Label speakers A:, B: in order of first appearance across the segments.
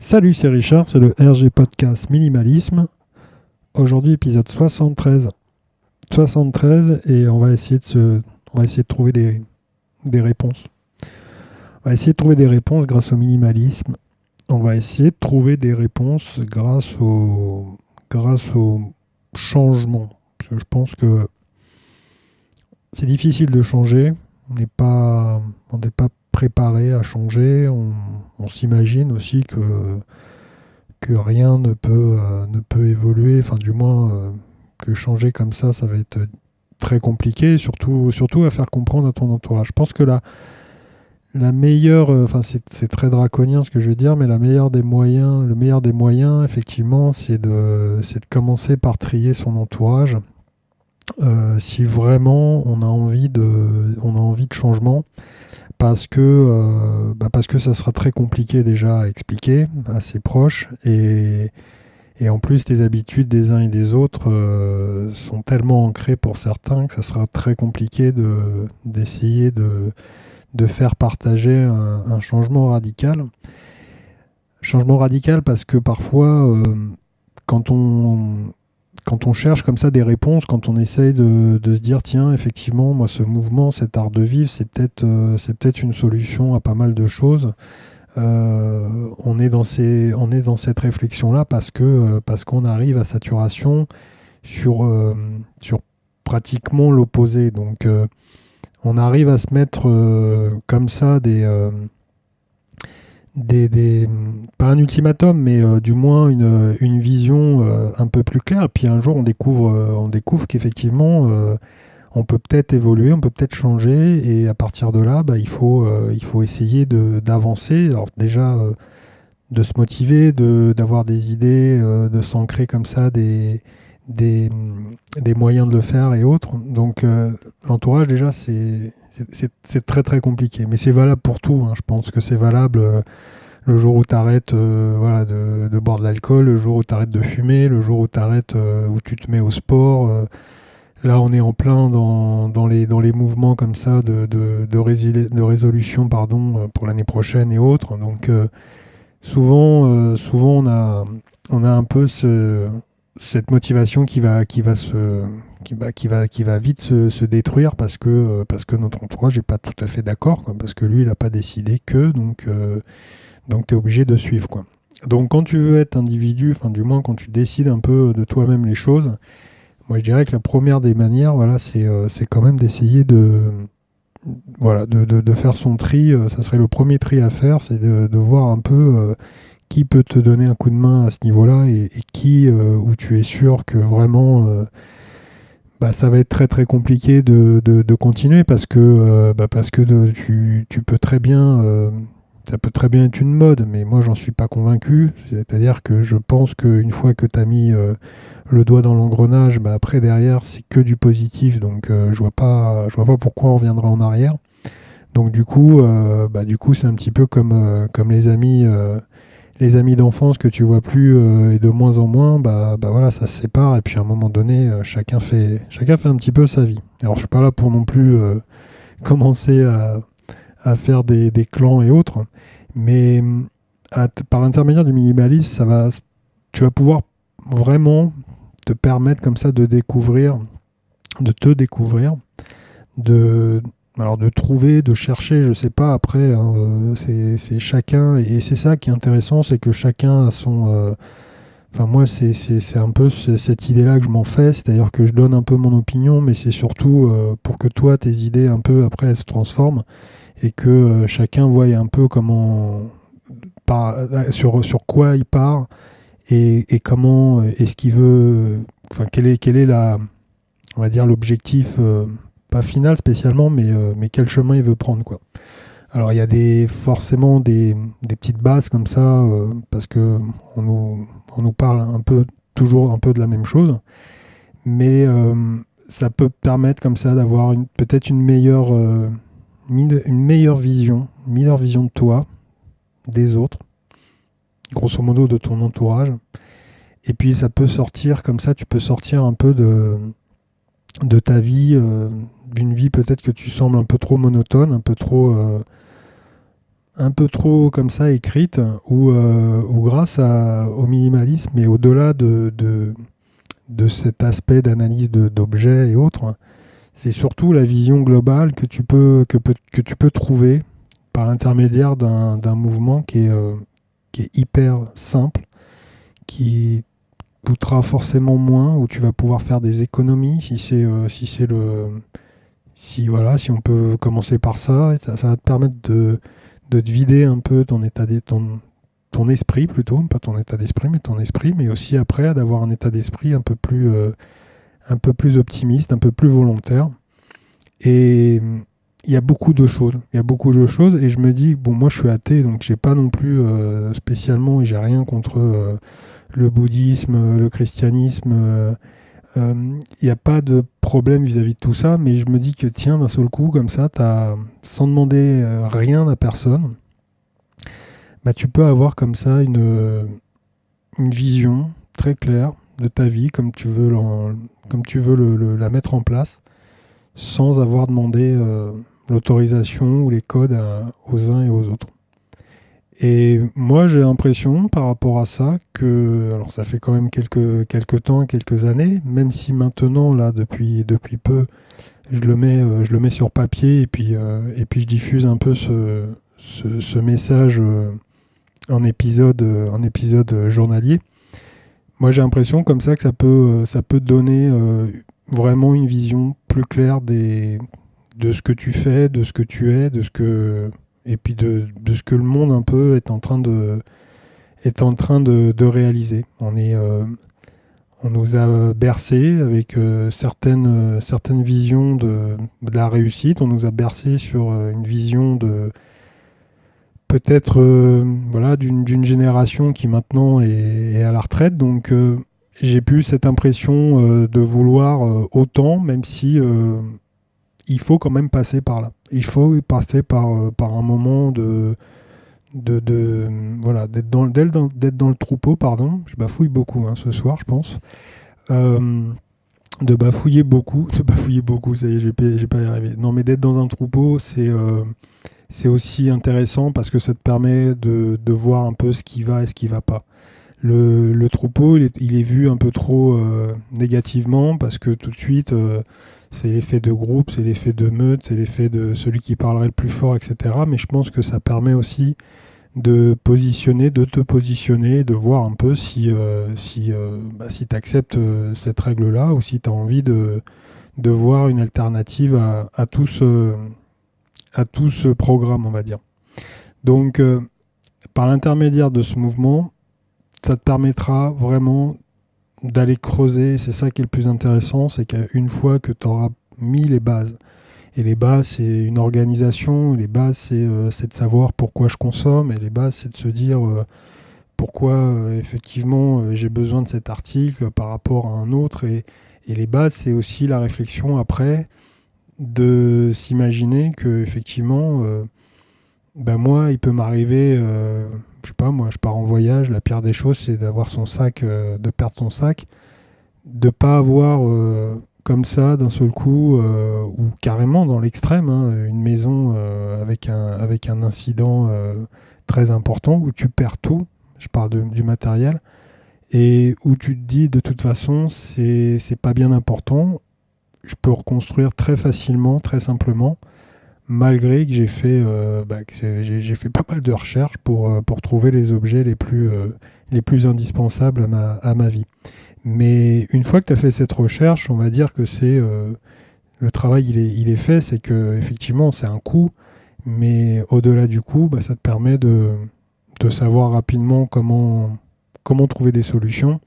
A: Salut, c'est Richard, c'est le RG Podcast Minimalisme. Aujourd'hui, épisode 73. 73 et on va essayer de trouver des réponses. On va essayer de trouver des réponses grâce au minimalisme. On va essayer de trouver des réponses grâce au changement. Parce que je pense que c'est difficile de changer. On n'est pas préparé à changer. On s'imagine aussi que rien ne peut évoluer, enfin du moins que changer comme ça va être très compliqué, surtout à faire comprendre à ton entourage. Je pense que la meilleure, c'est très draconien ce que je vais dire, mais le meilleur des moyens, effectivement, c'est de commencer par trier son entourage. Si vraiment on a envie de changement, parce que ça sera très compliqué déjà à expliquer à ses proches et en plus les habitudes des uns et des autres sont tellement ancrées pour certains que ça sera très compliqué d'essayer de faire partager un changement radical. Changement radical parce que parfois quand on cherche comme ça des réponses, quand on essaye de se dire tiens, effectivement, moi ce mouvement, cet art de vivre, c'est peut-être une solution à pas mal de choses. On est dans cette réflexion-là parce qu'on arrive à saturation sur pratiquement l'opposé. Donc on arrive à se mettre comme ça pas un ultimatum, mais du moins une vision un peu plus claire. Et puis un jour, on découvre qu'effectivement, on peut peut-être évoluer, on peut peut-être changer, et à partir de là, il faut essayer d'avancer. Alors déjà, de se motiver, d'avoir des idées, de s'ancrer comme ça des, des moyens de le faire et autres. Donc l'entourage, déjà, c'est très très compliqué. Mais c'est valable pour tout, hein. Je pense que c'est valable le jour où tu arrêtes de boire de l'alcool, le jour où tu arrêtes de fumer, le jour où tu arrêtes, où tu te mets au sport. Là, on est en plein dans les mouvements comme ça de résolution pour l'année prochaine et autres. Donc souvent on a un peu cette motivation qui va vite se détruire parce que notre entourage n'est pas tout à fait d'accord, quoi, parce que lui, il n'a pas décidé donc tu es obligé de suivre, quoi. Donc quand tu veux être individu, enfin du moins quand tu décides un peu de toi-même les choses, moi je dirais que la première des manières, voilà, c'est quand même d'essayer de faire son tri. Ça serait le premier tri à faire, c'est de voir un peu qui peut te donner un coup de main à ce niveau-là et qui, où tu es sûr que vraiment ça va être très très compliqué de continuer parce que tu peux très bien, ça peut très bien être une mode, mais moi j'en suis pas convaincu. C'est-à-dire que je pense qu'une fois que tu as mis le doigt dans l'engrenage, après derrière c'est que du positif, donc je vois pas pourquoi on reviendra en arrière. Donc du coup c'est un petit peu comme les amis d'enfance que tu vois plus et de moins en moins, voilà, ça se sépare et puis à un moment donné, chacun fait un petit peu sa vie. Alors je suis pas là pour non plus commencer à faire des clans et autres, mais par l'intermédiaire du minimalisme, tu vas pouvoir vraiment te permettre comme ça de te découvrir, de alors de trouver, de chercher, je sais pas après, hein, c'est chacun, et c'est ça qui est intéressant, c'est que chacun a son... Enfin moi c'est un peu cette idée-là que je m'en fais, c'est-à-dire que je donne un peu mon opinion, mais c'est surtout pour que toi, tes idées un peu après elles se transforment, et que chacun voie un peu sur quoi il part, et comment est-ce qu'il veut... Enfin quel est on va dire l'objectif, pas final spécialement, mais quel chemin il veut prendre, quoi. Alors il y a forcément des petites bases comme ça, parce que on nous parle toujours un peu de la même chose, mais ça peut permettre comme ça d'avoir peut-être une meilleure vision, de toi, des autres, grosso modo de ton entourage. Et puis ça peut sortir comme ça, tu peux sortir un peu de ta vie, d'une vie peut-être que tu sembles un peu trop monotone, un peu trop comme ça écrite, où grâce au minimalisme et au-delà de cet aspect d'analyse d'objets et autres, c'est surtout la vision globale que tu peux trouver par l'intermédiaire d'un mouvement qui est hyper simple, qui coûtera forcément moins, où tu vas pouvoir faire des économies si on peut commencer par ça, ça va te permettre de te vider un peu ton esprit plutôt, pas ton état d'esprit, mais ton esprit, mais aussi après d'avoir un état d'esprit un peu plus optimiste, un peu plus volontaire. Et il y a beaucoup de choses. Il y a beaucoup de choses et je me dis, bon, moi je suis athée, donc j'ai pas non plus spécialement, et j'ai rien contre le bouddhisme, le christianisme. Il n'y a pas de problème vis-à-vis de tout ça, mais je me dis que tiens, d'un seul coup, comme ça, sans demander rien à personne, bah, tu peux avoir comme ça une vision très claire de ta vie, comme tu veux la mettre en place, sans avoir demandé l'autorisation ou les codes aux uns et aux autres. Et moi, j'ai l'impression, par rapport à ça, alors ça fait quand même quelques temps, quelques années, même si maintenant, là, depuis peu, je le mets sur papier et puis je diffuse un peu ce message en épisode journalier. Moi, j'ai l'impression comme ça que ça peut donner vraiment une vision plus claire de ce que tu fais, de ce que tu es, et puis de ce que le monde un peu est en train de réaliser. On nous a bercé avec certaines visions de la réussite. On nous a bercé sur une vision de peut-être voilà, d'une génération qui maintenant est à la retraite. Donc j'ai plus cette impression de vouloir autant, même si il faut quand même passer par là. Il faut passer par un moment voilà, d'être dans le troupeau, pardon. Je bafouille beaucoup ce soir, je pense. De bafouiller beaucoup, ça y est, j'ai pas y arrivé. Non, mais d'être dans un troupeau, c'est aussi intéressant parce que ça te permet de voir un peu ce qui va et ce qui va pas. Le troupeau, il est vu un peu trop négativement parce que tout de suite, c'est l'effet de groupe, c'est l'effet de meute, c'est l'effet de celui qui parlerait le plus fort, etc. Mais je pense que ça permet aussi de te positionner, de voir un peu si tu acceptes cette règle-là ou si tu as envie de voir une alternative à tout ce programme, on va dire. Donc, par l'intermédiaire de ce mouvement, ça te permettra vraiment d'aller creuser. C'est ça qui est le plus intéressant, c'est qu'une fois que tu auras mis les bases, et les bases, c'est une organisation, les bases, c'est de savoir pourquoi je consomme, et les bases, c'est de se dire pourquoi, effectivement, j'ai besoin de cet article par rapport à un autre, et les bases, c'est aussi la réflexion après de s'imaginer que, effectivement, moi, il peut m'arriver, je sais pas, moi, je pars en voyage, la pire des choses, c'est d'avoir son sac, de perdre son sac, de pas avoir comme ça d'un seul coup, ou carrément dans l'extrême, une maison avec un incident très important où tu perds tout, je parle du matériel, et où tu te dis de toute façon c'est pas bien important, je peux reconstruire très facilement, très simplement, malgré que j'ai fait pas mal de recherches pour trouver les objets les plus indispensables à ma vie. Mais une fois que tu as fait cette recherche, on va dire que le travail il est fait, c'est que effectivement c'est un coût, mais au-delà du coût, ça te permet de savoir rapidement comment trouver des solutions.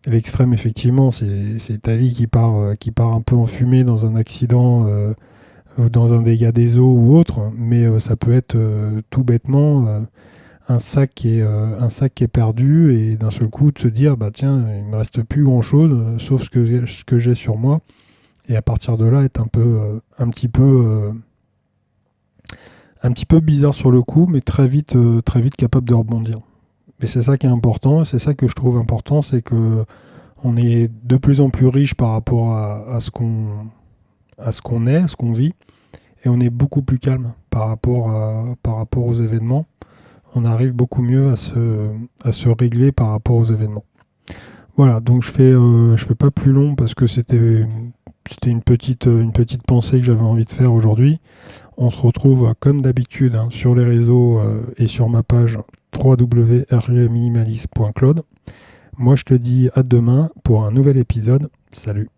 A: L'extrême, effectivement, c'est ta vie qui part un peu en fumée dans un accident, dans un dégât des eaux ou autre, mais ça peut être tout bêtement un sac qui est perdu et d'un seul coup de se dire tiens, il me reste plus grand chose sauf ce que j'ai sur moi, et à partir de là être un petit peu bizarre sur le coup, mais très vite capable de rebondir. Et c'est ça qui est important, c'est ça que je trouve important, c'est que on est de plus en plus riche par rapport à ce qu'on est, à ce qu'on vit, et on est beaucoup plus calme par rapport aux événements. On arrive beaucoup mieux à se régler par rapport aux événements. Voilà, donc je fais pas plus long parce que c'était une petite pensée que j'avais envie de faire aujourd'hui. On se retrouve comme d'habitude sur les réseaux et sur ma page www.rgminimalist.cloud. Moi je te dis à demain pour un nouvel épisode. Salut.